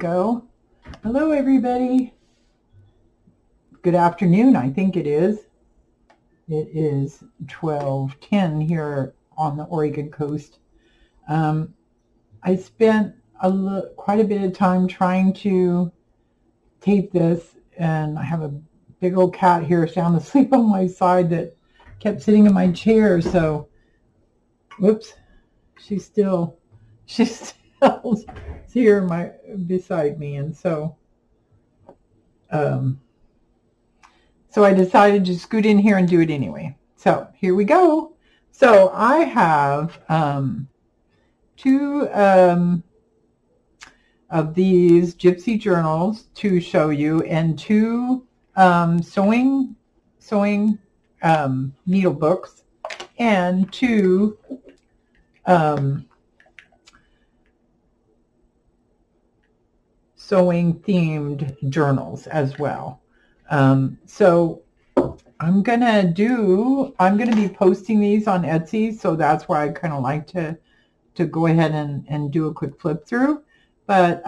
go. Hello, everybody. Good afternoon, I think it is. It is 12:10 here on the Oregon coast. I spent quite a bit of time trying to tape this, and I have a big old cat here sound asleep on my side that kept sitting in my chair. So, whoops, she's still here beside me, and so I decided to scoot in here and do it anyway. So here we go. So I have two of these Gypsy journals to show you, and two sewing needle books, and two sewing themed journals as well. So I'm gonna be posting these on Etsy, so that's why I kind of like to go ahead and do a quick flip through. But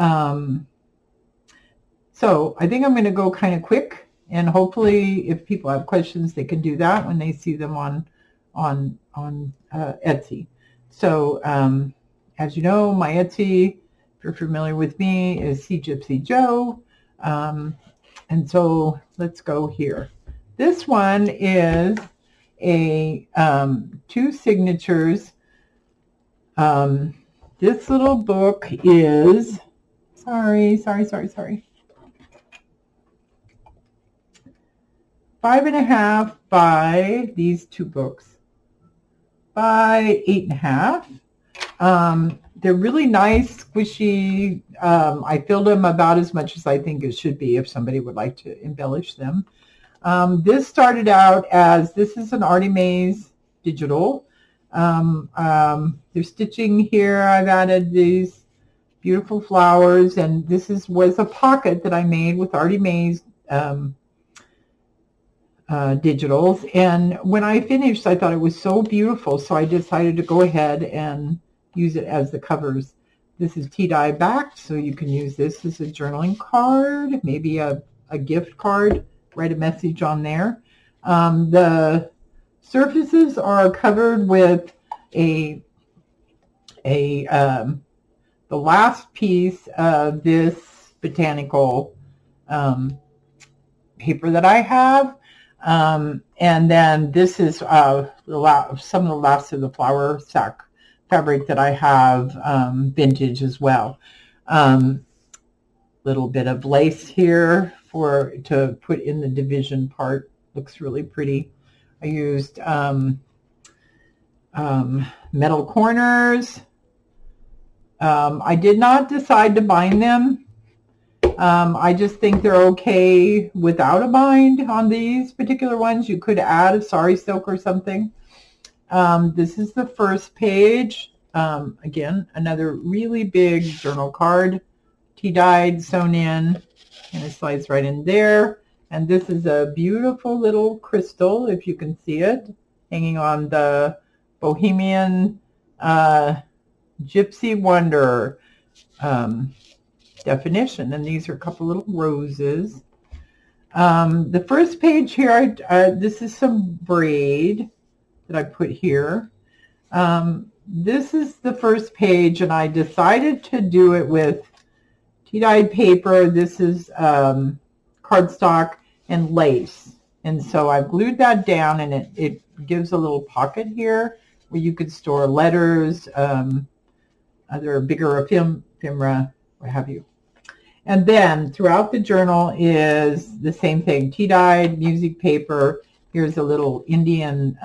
so I think I'm going to go kind of quick, and hopefully if people have questions, they can do that when they see them on Etsy. So as you know, my Etsy, if you're familiar with me, is See Gypsy Joe. And so let's go here. This one is a two signatures. This little book is, sorry. 5.5 by, these two books, by 8.5. They're really nice, squishy. I filled them about as much as I think it should be if somebody would like to embellish them. This started out as, this is an Arty Maze digital. There's stitching here. I've added these beautiful flowers, and this was a pocket that I made with Arty Maze digitals. And when I finished, I thought it was so beautiful, so I decided to go ahead and use it as the covers. This is tea-dye backed, so you can use this as a journaling card, maybe a gift card, write a message on there. The surfaces are covered with the last piece of this botanical paper that I have, and then this is some of the last of the flower sack fabric that I have, vintage as well. Little bit of lace here to put in the division part. Looks really pretty. I used metal corners. I did not decide to bind them. I just think they're okay without a bind on these particular ones. You could add a sari silk or something. This is the first page. Again, another really big journal card, tea-dyed, sewn in, and it slides right in there. And this is a beautiful little crystal, if you can see it, hanging on the Bohemian Gypsy Wonder definition. And these are a couple little roses. The first page here, this is some braid that I put here. This is the first page, and I decided to do it with tea-dyed paper. This is cardstock and lace, and so I've glued that down, and it gives a little pocket here where you could store letters, other bigger ephemera, what have you. And then throughout the journal is the same thing, tea-dyed music paper. Here's a little Indian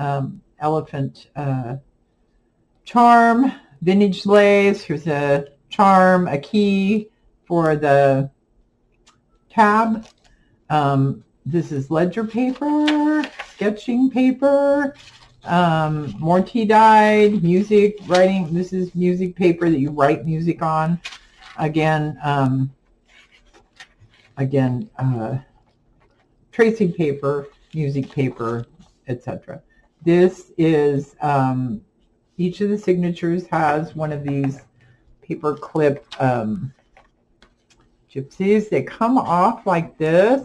elephant charm, vintage lace. Here's a charm, a key for the tab. This is ledger paper, sketching paper, more tea-dyed, music, writing. This is music paper that you write music on. Again, tracing paper, music paper, etc. This is, each of the signatures has one of these paper clip gypsies. They come off like this.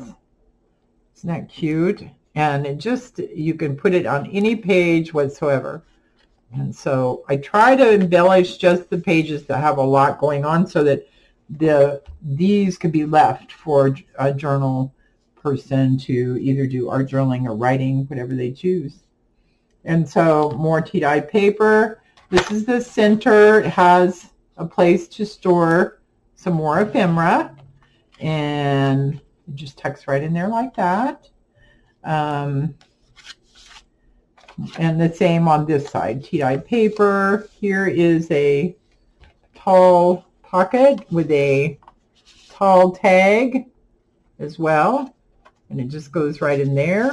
Isn't that cute? And it just, you can put it on any page whatsoever. And so I try to embellish just the pages that have a lot going on so that these could be left for a journal person to either do art journaling or writing, whatever they choose. And so more tea-dyed paper. This is the center. It has a place to store some more ephemera, and it just tucks right in there like that. And the same on this side, tea-dyed paper. Here is a tall pocket with a tall tag as well, and it just goes right in there,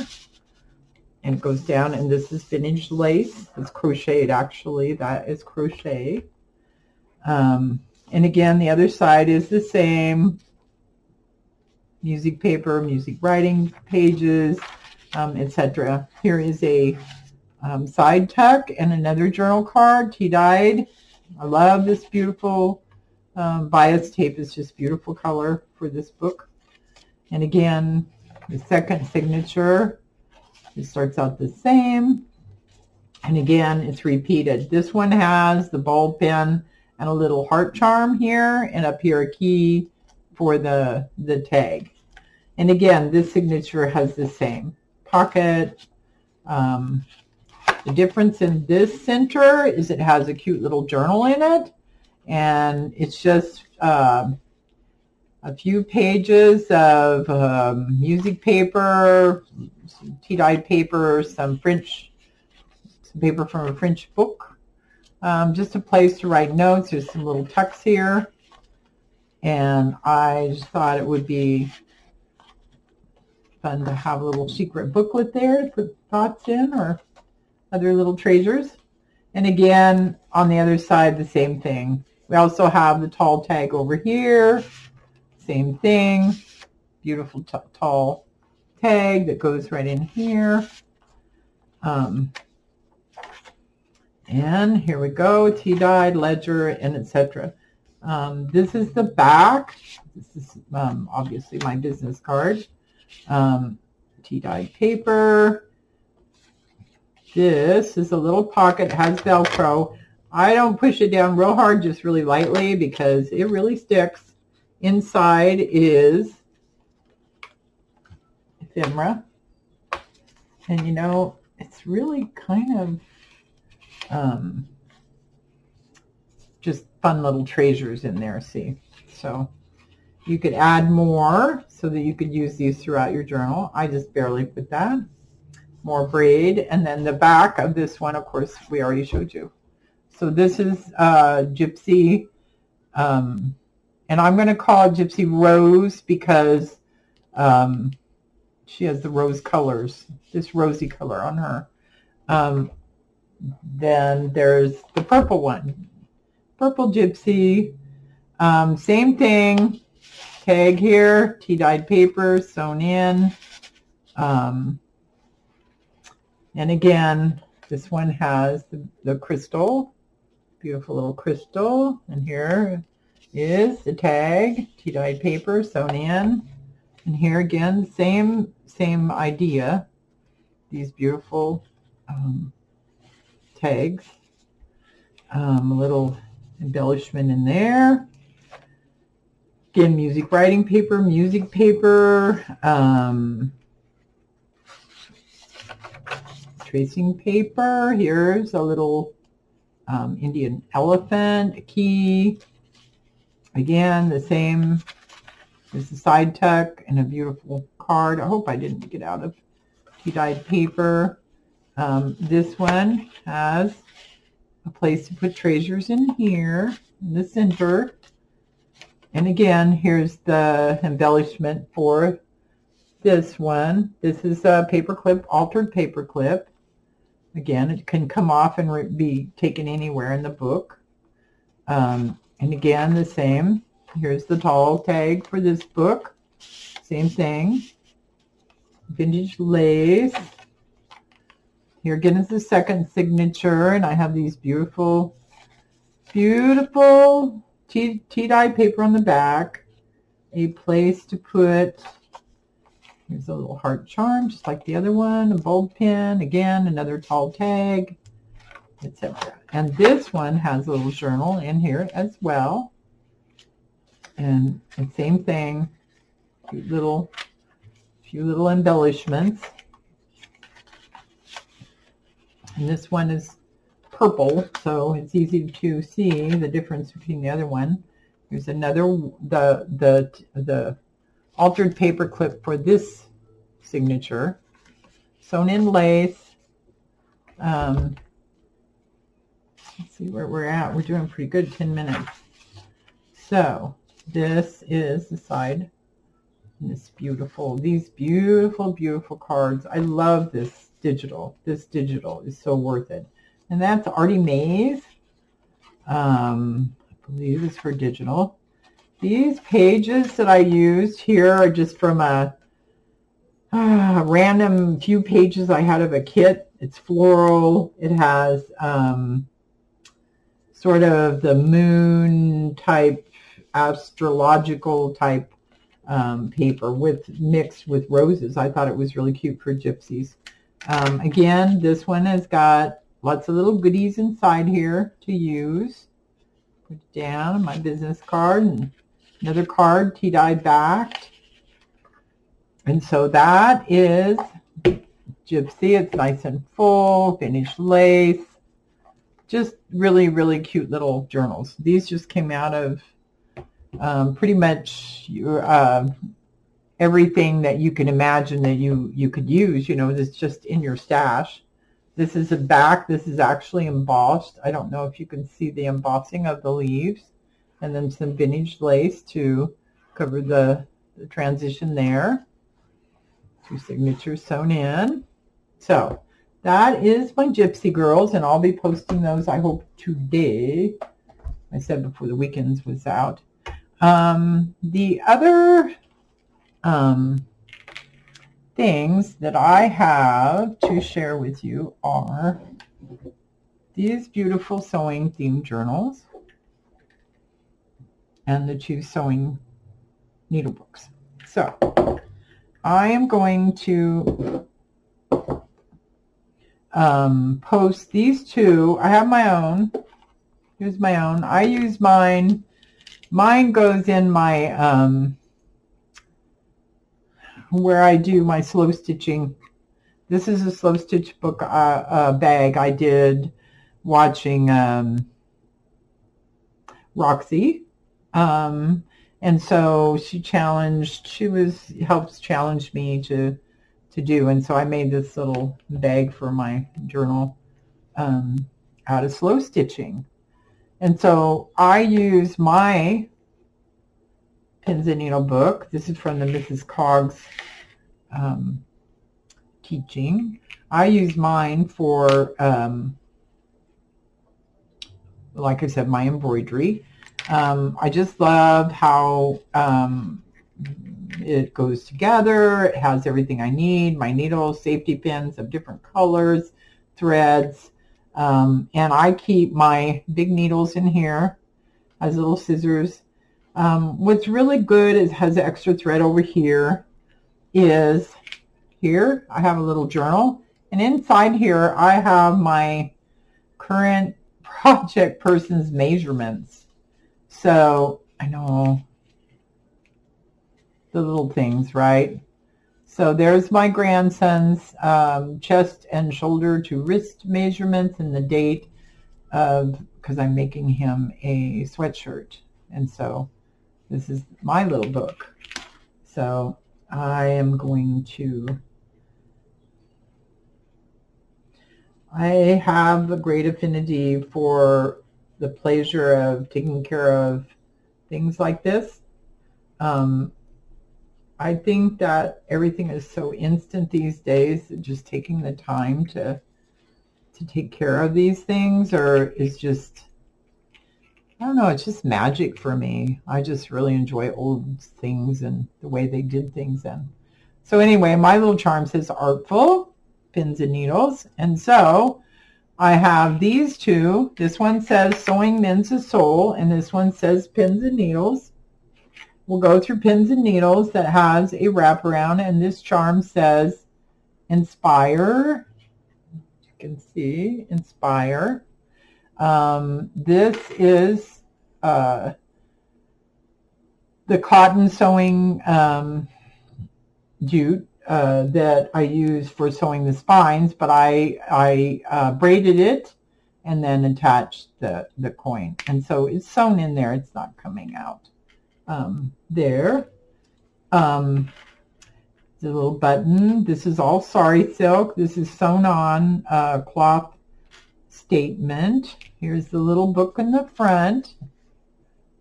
and it goes down. And this is vintage lace. It's crocheted, actually. That is crochet. And again, the other side is the same. Music paper, music writing pages, etc. Here is a side tuck and another journal card, tea-dyed. I love this beautiful bias tape. It's just beautiful color for this book. And again, the second signature, it starts out the same. And again, it's repeated. This one has the ball pen and a little heart charm here, and up here a key for the tag. And again, this signature has the same pocket. The difference in this center is it has a cute little journal in it, and it's just a few pages of music paper, some tea-dyed paper, some paper from a French book, just a place to write notes. There's some little tucks here, and I just thought it would be fun to have a little secret booklet there to put thoughts in or other little treasures. And again, on the other side, the same thing. We also have the tall tag over here. Same thing. Beautiful tall tag that goes right in here. And here we go, tea-dyed, ledger, and etc. This is the back. This is obviously my business card. Tea-dyed paper. This is a little pocket, has Velcro. I don't push it down real hard, just really lightly, because it really sticks. Inside is ephemera. And you know, it's really kind of just fun little treasures in there, see? So you could add more so that you could use these throughout your journal. I just barely put that. More braid. And then the back of this one, of course, we already showed you. So this is Gypsy, and I'm going to call it Gypsy Rose because she has the rose colors, this rosy color on her. Then there's the purple one, Purple Gypsy. Same thing, tag here, tea-dyed paper sewn in. And again, this one has the crystal, beautiful little crystal. And here is the tag, tea-dyed paper sewn in. And here again, same idea. These beautiful tags. A little embellishment in there. Again, music writing paper, music paper. Tracing paper. Here's a little Indian elephant, a key. Again, the same. There's a side tuck and a beautiful card. I hope I didn't get out of tea-dyed paper. This one has a place to put treasures in here in the center. And again, here's the embellishment for this one. This is a paper clip, altered paper clip. Again, it can come off and be taken anywhere in the book. And again, the same. Here's the tall tag for this book. Same thing. Vintage lace. Here again is the second signature, and I have these beautiful, beautiful tea-dyed paper on the back. a place to put, here's a little heart charm, just like the other one, a bulb pin, again, another tall tag, etc. And this one has a little journal in here as well. And the same thing, few little embellishments. And this one is purple, so it's easy to see the difference between the other one. Here's another, the altered paper clip for this signature. Sewn in lace. Let's see where we're at. We're doing pretty good, 10 minutes. So this is the side. And these beautiful, beautiful cards. I love this digital. This digital is so worth it. And that's Arty Maze. I believe it's for digital. These pages that I used here are just from a random few pages I had of a kit. It's floral. It has sort of the moon type, astrological type paper mixed with roses. I thought it was really cute for gypsies. Again, this one has got lots of little goodies inside here to use. Put it down, my business card, and another card tea-dyed backed. And so that is Gypsy. It's nice and full, finished lace. Just really, really cute little journals. These just came out of pretty much everything that you can imagine that you could use. You know, that's just in your stash. This is a back. This is actually embossed. I don't know if you can see the embossing of the leaves. And then some vintage lace to cover the transition there. 2 signatures sewn in. So that is my Gypsy Girls, and I'll be posting those, I hope, today. I said before the weekends was out. The other things that I have to share with you are these beautiful sewing theme journals and the 2 sewing needle books. So I am going to post these 2. I have my own. Here's my own. I use mine. Mine goes in my where I do my slow stitching. This is a slow stitch book bag I did watching Roxy. And so she helps challenge me to do. And so I made this little bag for my journal out of slow stitching. And so I use my pins and needle book. This is from the Mrs. Cogs teaching. I use mine for, like I said, my embroidery. I just love how it goes together. It has everything I need. My needles, safety pins of different colors, threads. And I keep my big needles in here as little scissors. What's really good is has extra thread over here is here I have a little journal, and inside here I have my current project person's measurements. So I know the little things, right? So there's my grandson's chest and shoulder to wrist measurements and the date of, because I'm making him a sweatshirt. And so this is my little book. So I am going to, I have a great affinity for the pleasure of taking care of things like this. I think that everything is so instant these days that just taking the time to take care of these things is just, I don't know, it's just magic for me. I just really enjoy old things and the way they did things then. So anyway, my little charm says Artful, Pins and Needles. And so I have these 2. This one says Sewing Mends a Soul, and this one says Pins and Needles. we'll go through pins and needles that has a wraparound, and this charm says inspire. You can see inspire. This is the cotton sewing jute that I use for sewing the spines, but I braided it and then attached the coin, and so it's sewn in there. It's not coming out there. The little button. This is all sari silk. This is sewn on cloth statement. Here's the little book in the front.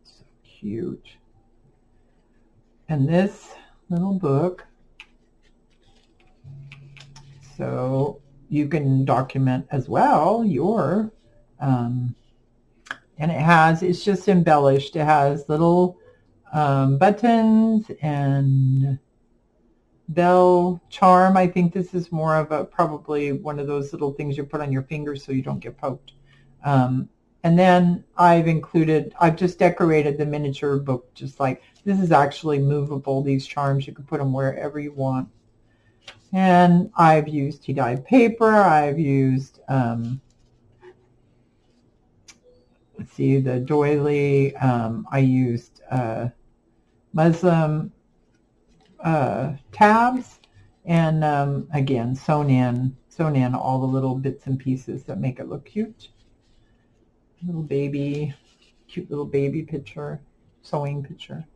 So cute. And this little book, so you can document as well your, and it's just embellished. It has little buttons and bell charm. I think this is more of a, probably one of those little things you put on your fingers so you don't get poked. And then I've just decorated the miniature book, just like, this is actually movable, these charms. You can put them wherever you want. And I've used tea-dyed paper. I've used, let's see, the doily. I used muslin tabs, and again, sewn in all the little bits and pieces that make it look cute. Little baby, cute little baby picture, sewing picture.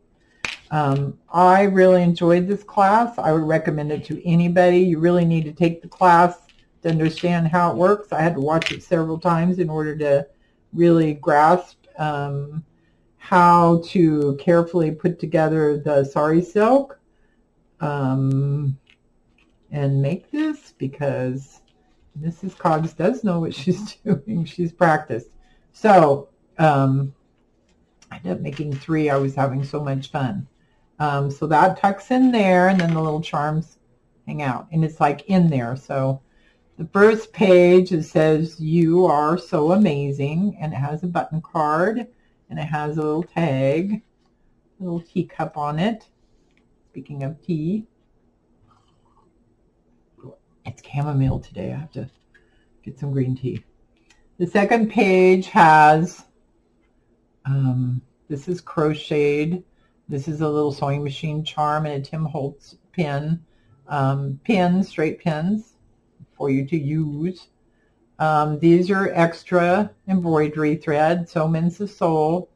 I really enjoyed this class. I would recommend it to anybody. You really need to take the class to understand how it works. I had to watch it several times in order to really grasp how to carefully put together the sari silk and make this, because Mrs. Cogs does know what she's doing. She's practiced. So I ended up making 3. I was having so much fun. So that tucks in there, and then the little charms hang out, and it's like in there. So the first page, it says you are so amazing, and it has a button card, and it has a little tag, a little teacup on it. Speaking of tea, it's chamomile today. I have to get some green tea. The second page has, this is crocheted. This is a little sewing machine charm and a Tim Holtz pin. Pins, straight pins for you to use. These are extra embroidery thread, so means the soul.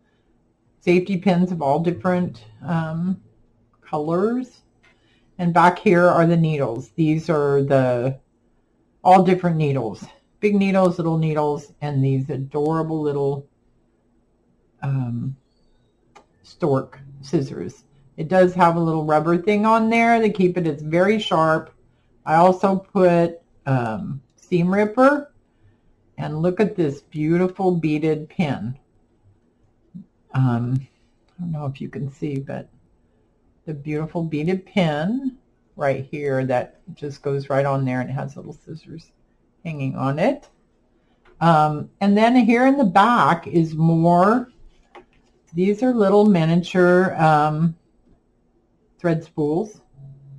Safety pins of all different colors. And back here are the needles. These are all different needles. Big needles, little needles, and these adorable little stork scissors. It does have a little rubber thing on there to keep it. It's very sharp. I also put seam ripper, and look at this beautiful beaded pin. I don't know if you can see, but the beautiful beaded pin right here that just goes right on there, and it has little scissors hanging on it. And then here in the back is more. These are little miniature thread spools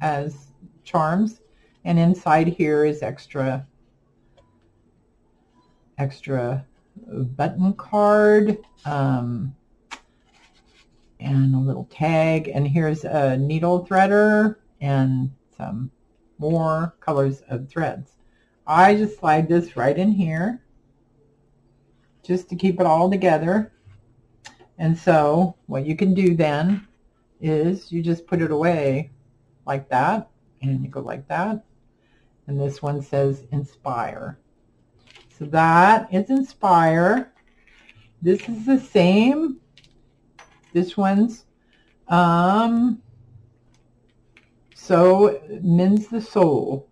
as charms, and inside here is extra button card and a little tag, and here's a needle threader and some more colors of threads. I just slide this right in here just to keep it all together. And so what you can do then is you just put it away like that, and you go like that. And this one says inspire. So that is inspire. This is the same. This one's so mends the soul.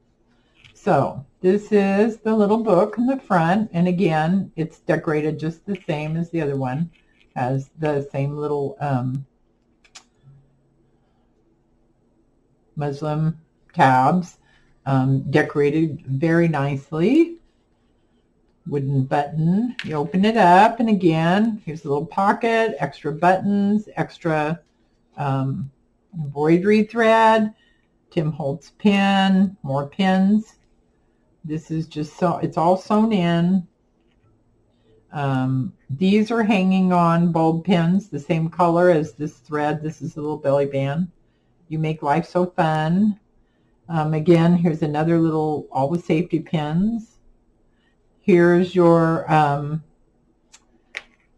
So this is the little book in the front, and again, it's decorated just the same as the other one. Has the same little muslin tabs, decorated very nicely. Wooden button. You open it up, and again, here's a little pocket, extra buttons, extra embroidery thread, Tim Holtz pin, more pins. This is just so, it's all sewn in. These are hanging on bulb pins, the same color as this thread. This is a little belly band. You make life so fun. Again, here's another little, all the safety pins. Here's your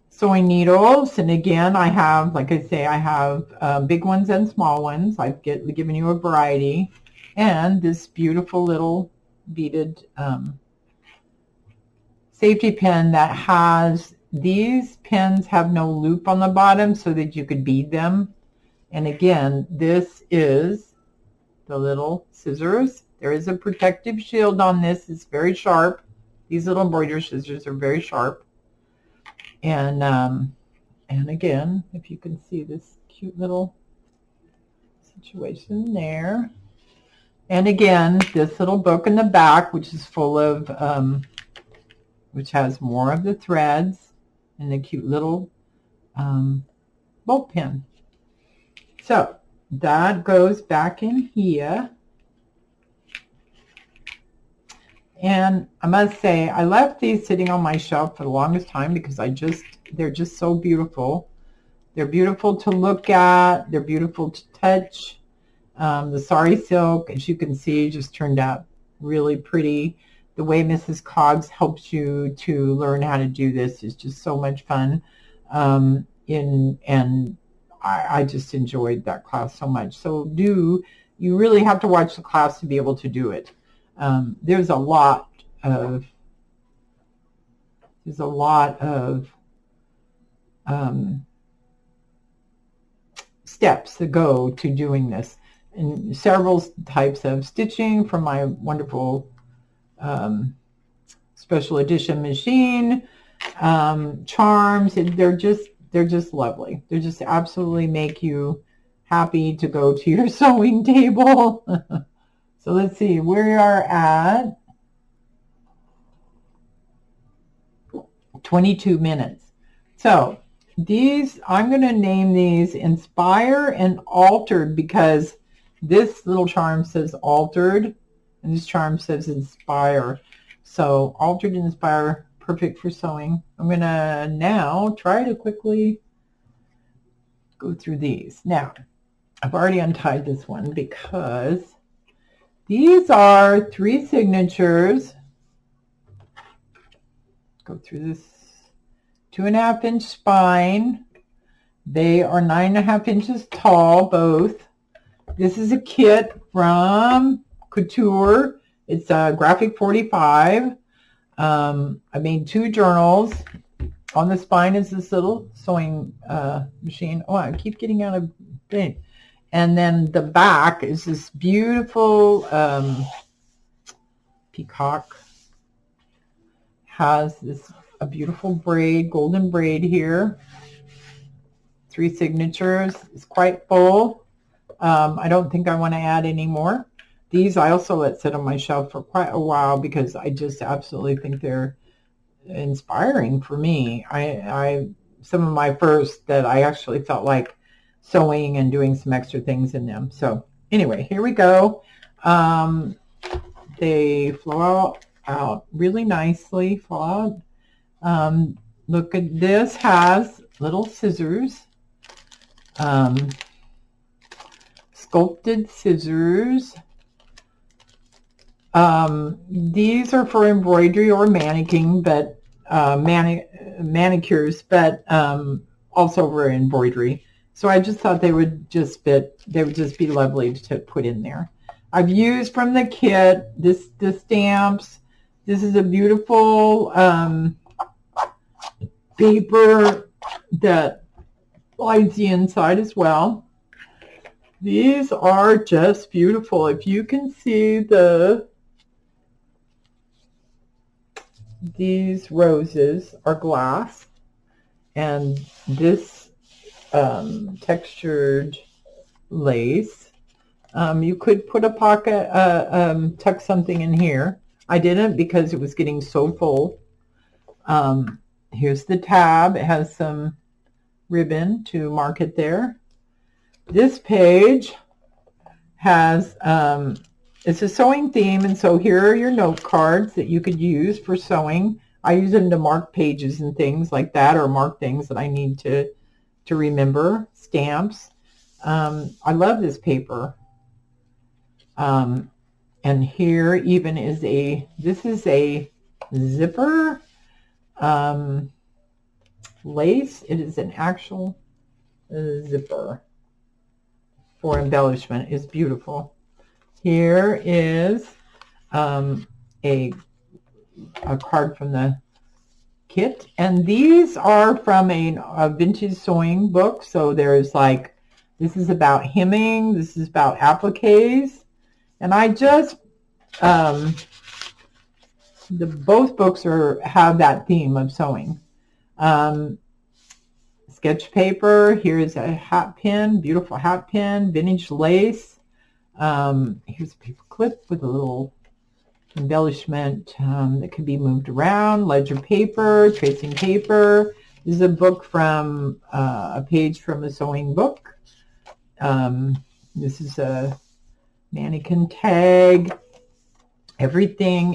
sewing needles. And again, I have, like I say, I have big ones and small ones. I've given you a variety. And this beautiful little beaded safety pin that has, these pins have no loop on the bottom so that you could bead them. And again, this is the little scissors. There is a protective shield on this. It's very sharp. These little embroidery scissors are very sharp. And again, if you can see this cute little situation there. And again, this little book in the back, which is full of, which has more of the threads and the cute little bolt pin. So that goes back in here. And I must say, I left these sitting on my shelf for the longest time because they're just so beautiful. They're beautiful to look at. They're beautiful to touch. The sari silk, as you can see, just turned out really pretty. The way Mrs. Cogs helps you to learn how to do this is just so much fun. I just enjoyed that class so much. So you really have to watch the class to be able to do it. There's a lot of steps that go to doing this, and several types of stitching from my wonderful special edition machine, charms. They're just lovely. They just absolutely make you happy to go to your sewing table. So let's see, we are at 22 minutes. So these, I'm going to name these Inspire and Altered because this little charm says Altered and this charm says Inspire. So Altered and Inspire, perfect for sewing. I'm going to now try to quickly go through these. Now, I've already untied this one because these are 3 signatures. Go through this 2.5 inch spine. They are 9.5 inches tall, both. This is a kit from Couture. It's a graphic 45. I made 2 journals. On the spine is this little sewing machine. Oh, I keep getting out of thing. And then the back is this beautiful peacock. Has a beautiful braid, golden braid here. 3 signatures. It's quite full. I don't think I want to add any more. These I also let sit on my shelf for quite a while because I just absolutely think they're inspiring for me. Some of my first that I actually felt like sewing and doing some extra things in them. So anyway, here we go. They flow out really nicely. Flow out. Look at this, has little scissors, sculpted scissors. These are for embroidery or manicking, but manicures, but also for embroidery. So I just thought they would just be lovely to put in there. I've used from the kit the stamps. This is a beautiful paper that lines the inside as well. These are just beautiful. If you can see these roses are glass, and this textured lace. You could put a pocket, tuck something in here. I didn't because it was getting so full. Here's the tab. It has some ribbon to mark it there. This page has, it's a sewing theme, and so here are your note cards that you could use for sewing. I use them to mark pages and things like that, or mark things that I need to remember. Stamps. I love this paper. And here even is this is a zipper lace. It is an actual zipper for embellishment. It's beautiful. Here is a card from the kit, and these are from a vintage sewing book. So there's like, this is about hemming, this is about appliques, and I just both books have that theme of sewing. Sketch paper. Here's a hat pin, beautiful hat pin, vintage lace. Here's a paper clip with a little embellishment that can be moved around. Ledger paper, tracing paper. This is a book from a page from a sewing book. This is a mannequin tag. Everything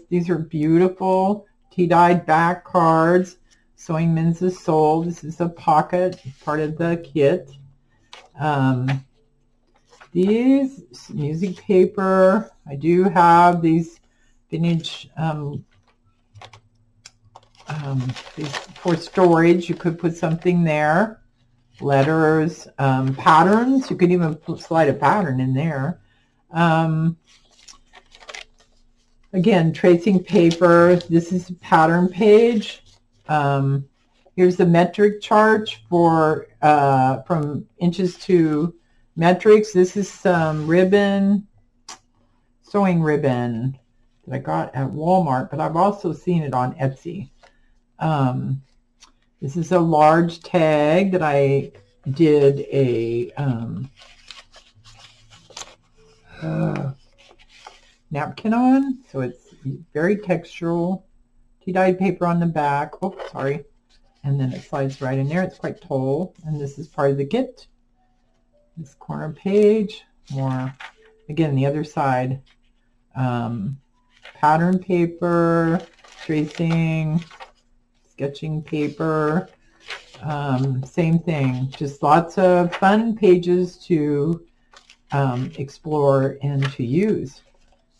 these are beautiful tea-dyed back cards. Sewing Men's Soul. This is a pocket, part of the kit. These music paper. I do have these vintage these for storage. You could put something there. Letters, patterns. You could even slide a pattern in there. Again, tracing paper. This is a pattern page. Here's the metric chart for from inches to metrics. This is some ribbon, sewing ribbon that I got at Walmart, but I've also seen it on Etsy. This is a large tag that I did a napkin on, so it's very textural. Tea-dyed paper on the back. Oh, sorry. And then it slides right in there. It's quite tall. And this is part of the kit. This corner page. More, again, the other side. Pattern paper, tracing, sketching paper. Same thing. Just lots of fun pages to explore and to use.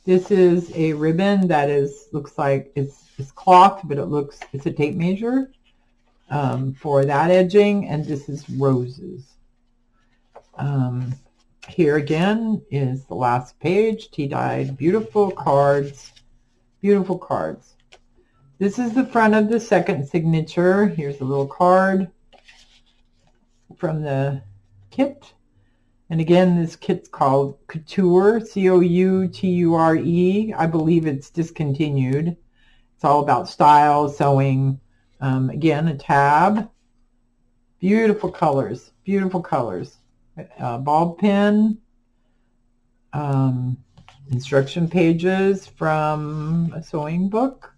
This is a ribbon that looks like it's cloth, but it's a tape measure for that edging, and this is roses. Here again is the last page, tea-dyed, beautiful cards, beautiful cards. This is the front of the second signature. Here's a little card from the kit. And again, this kit's called Couture, C-O-U-T-U-R-E. I believe it's discontinued. It's all about style, sewing. Again, a tab. Beautiful colors, beautiful colors. Ball pen. Instruction pages from a sewing book.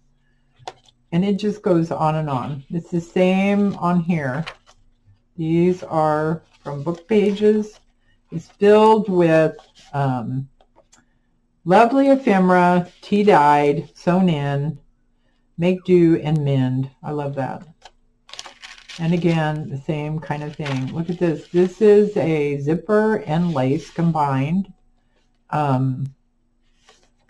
And it just goes on and on. It's the same on here. These are from book pages. It's filled with lovely ephemera, tea-dyed, sewn in, make do, and mend. I love that. And again, the same kind of thing. Look at this. This is a zipper and lace combined.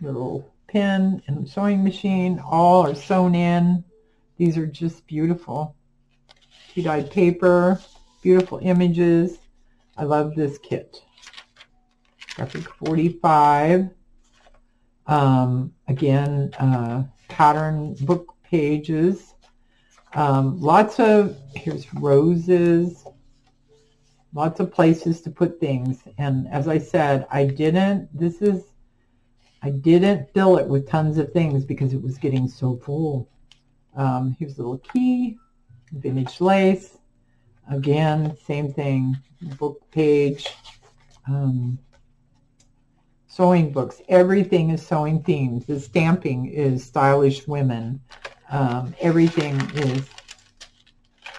Little pin and sewing machine. All are sewn in. These are just beautiful. Tea-dyed paper, beautiful images. I love this kit. Graphic 45. Again, pattern book pages. Here's roses. Lots of places to put things. And as I said, I didn't fill it with tons of things because it was getting so full. Here's a little key, vintage lace. Again, same thing, book page, sewing books. Everything is sewing themes. The stamping is stylish women. Everything is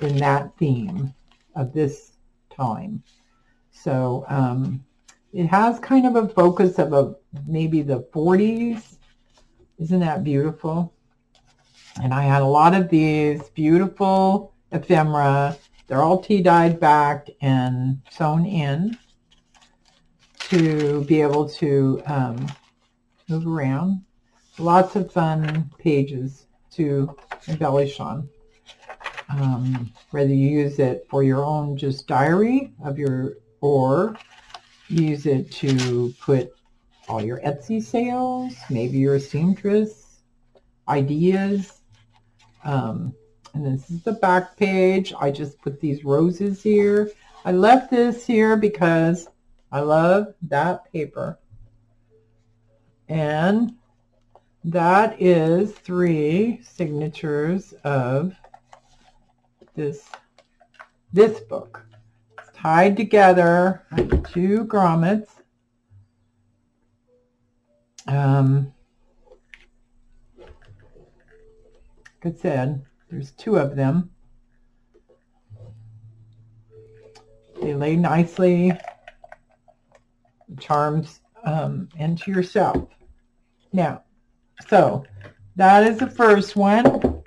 in that theme of this time. So it has kind of a focus of maybe the 40s. Isn't that beautiful? And I had a lot of these beautiful ephemera. They're all tea-dyed back and sewn in to be able to move around. Lots of fun pages to embellish on. Whether you use it for your own just diary of or use it to put all your Etsy sales, maybe you're a seamstress, ideas. And this is the back page. I just put these roses here. I left this here because I love that paper. And that is 3 signatures of this book. It's tied together on 2 grommets. Like I said, there's 2 of them. They lay nicely, charms into yourself. Now, so that is the first one.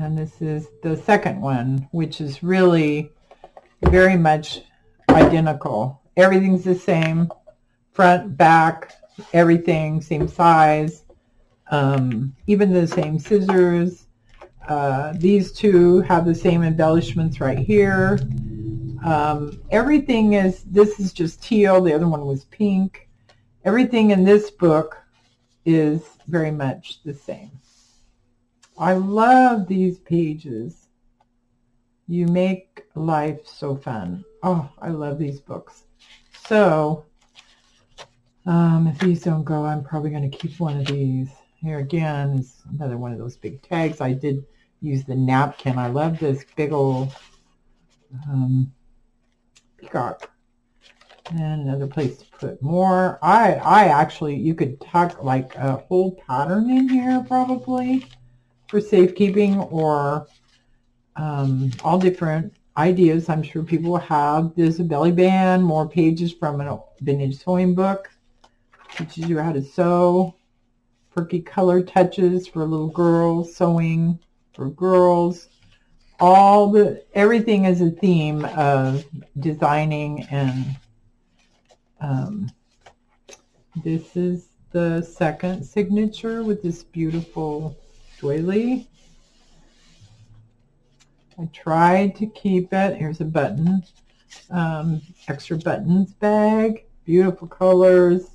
And this is the second one, which is really very much identical. Everything's the same, front, back, everything, same size, even the same scissors. These 2 have the same embellishments right here. Everything is, this is just teal, the other one was pink. Everything in this book is very much the same. I love these pages. You make life so fun. Oh, I love these books. So, if these don't go, I'm probably going to keep one of these. Here again is another one of those big tags. I did use the napkin. I love this big old peacock. And another place to put more. I actually, you could tuck like a whole pattern in here probably for safekeeping, or all different ideas. I'm sure people have. There's a belly band, more pages from a vintage sewing book. Teaches you how to sew. Perky color touches for little girls, sewing for girls. Everything is a theme of designing, and this is the second signature with this beautiful doily. I tried to keep it. Here's a button, extra buttons bag, beautiful colors.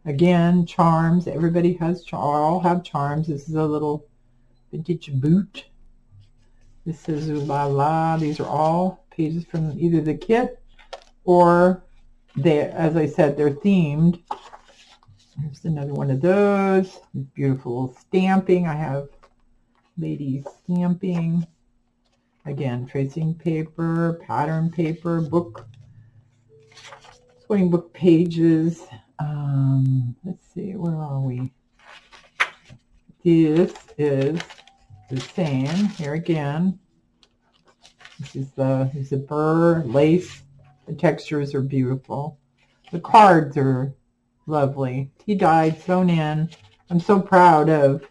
Again, charms. Everybody has all have charms. This is a little vintage boot. This is Ooh La La. These are all pages from either the kit or as I said, they're themed. Here's another one of those. Beautiful stamping. I have ladies stamping. Again, tracing paper, pattern paper, book, sewing book pages. Let's see, where are we? This is the same. Here again. This is the zipper, lace. The textures are beautiful. The cards are lovely. Tea-dyed, sewn in. I'm so proud of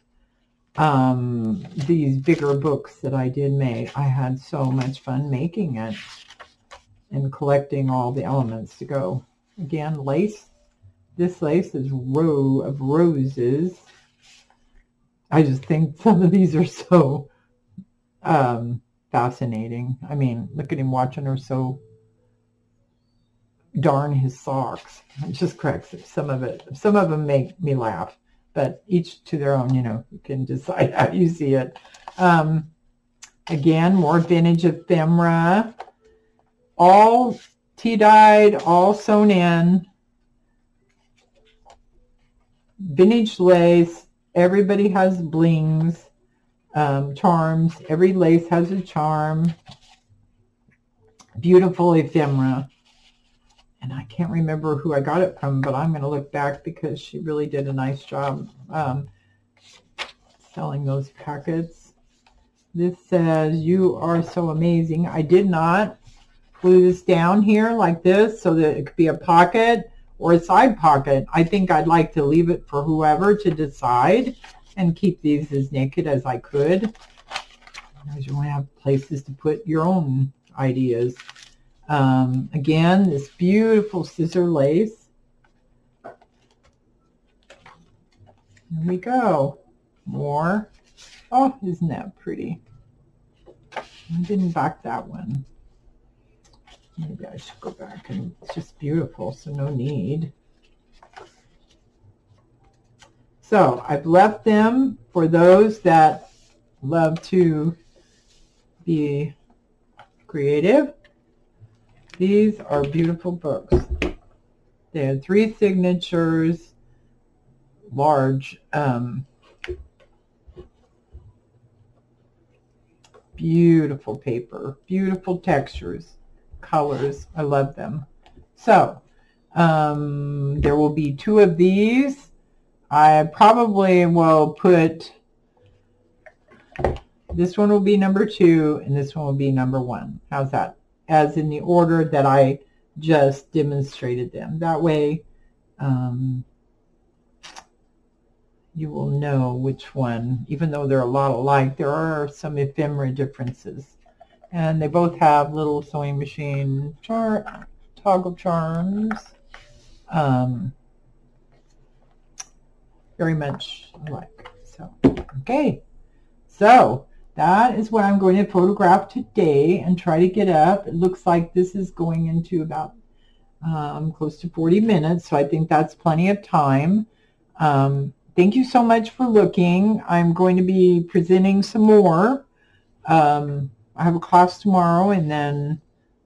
these bigger books that I did make. I had so much fun making it and collecting all the elements to go. Again, lace. This lace is row of roses. I just think some of these are so fascinating. I mean, look at him watching her sew darn his socks. It just cracks up. Some of them make me laugh, but each to their own. You can decide how you see it. Again, more vintage ephemera, all tea-dyed, all sewn in, vintage lace. Everybody has blings, charms. Every lace has a charm. Beautiful ephemera. And I can't remember who I got it from, but I'm going to look back because she really did a nice job selling those packets. This says, "You are so amazing." I did not glue this down here like this so that it could be a pocket or a side pocket. I think I'd like to leave it for whoever to decide and keep these as naked as I could. Otherwise, you want to have places to put your own ideas. Again, this beautiful scissor lace. Here we go. More. Oh, isn't that pretty? I didn't back that one. Maybe I should go back, and it's just beautiful, so no need. So I've left them for those that love to be creative. These are beautiful books. They had 3 signatures, large, beautiful paper, beautiful textures, colors. I love them. So there will be 2 of these. I probably will put, this one will be number 2 and this one will be number 1. How's that? As in the order that I just demonstrated them. That way you will know which one, even though they're a lot alike, there are some ephemera differences. And they both have little sewing machine toggle charms. Very much alike. So, okay. So that is what I'm going to photograph today and try to get up. It looks like this is going into about close to 40 minutes, so I think that's plenty of time. Thank you so much for looking. I'm going to be presenting some more. I have a class tomorrow, and then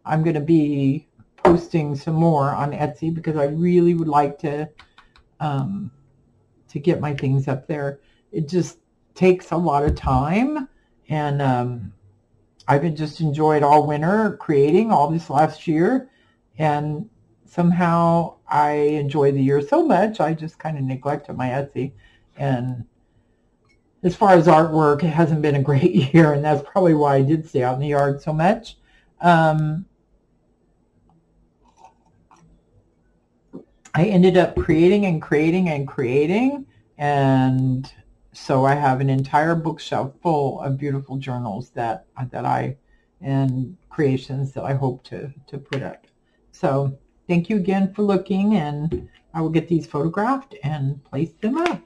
I'm going to be posting some more on Etsy because I really would like to get my things up there. It just takes a lot of time, and I've just enjoyed all winter creating all this last year, and somehow I enjoy the year so much I just kind of neglected my Etsy. And as far as artwork, it hasn't been a great year, and that's probably why I did stay out in the yard so much. I ended up creating and creating and creating, and so I have an entire bookshelf full of beautiful journals that I and creations that I hope to put up. So thank you again for looking, and I will get these photographed and place them up.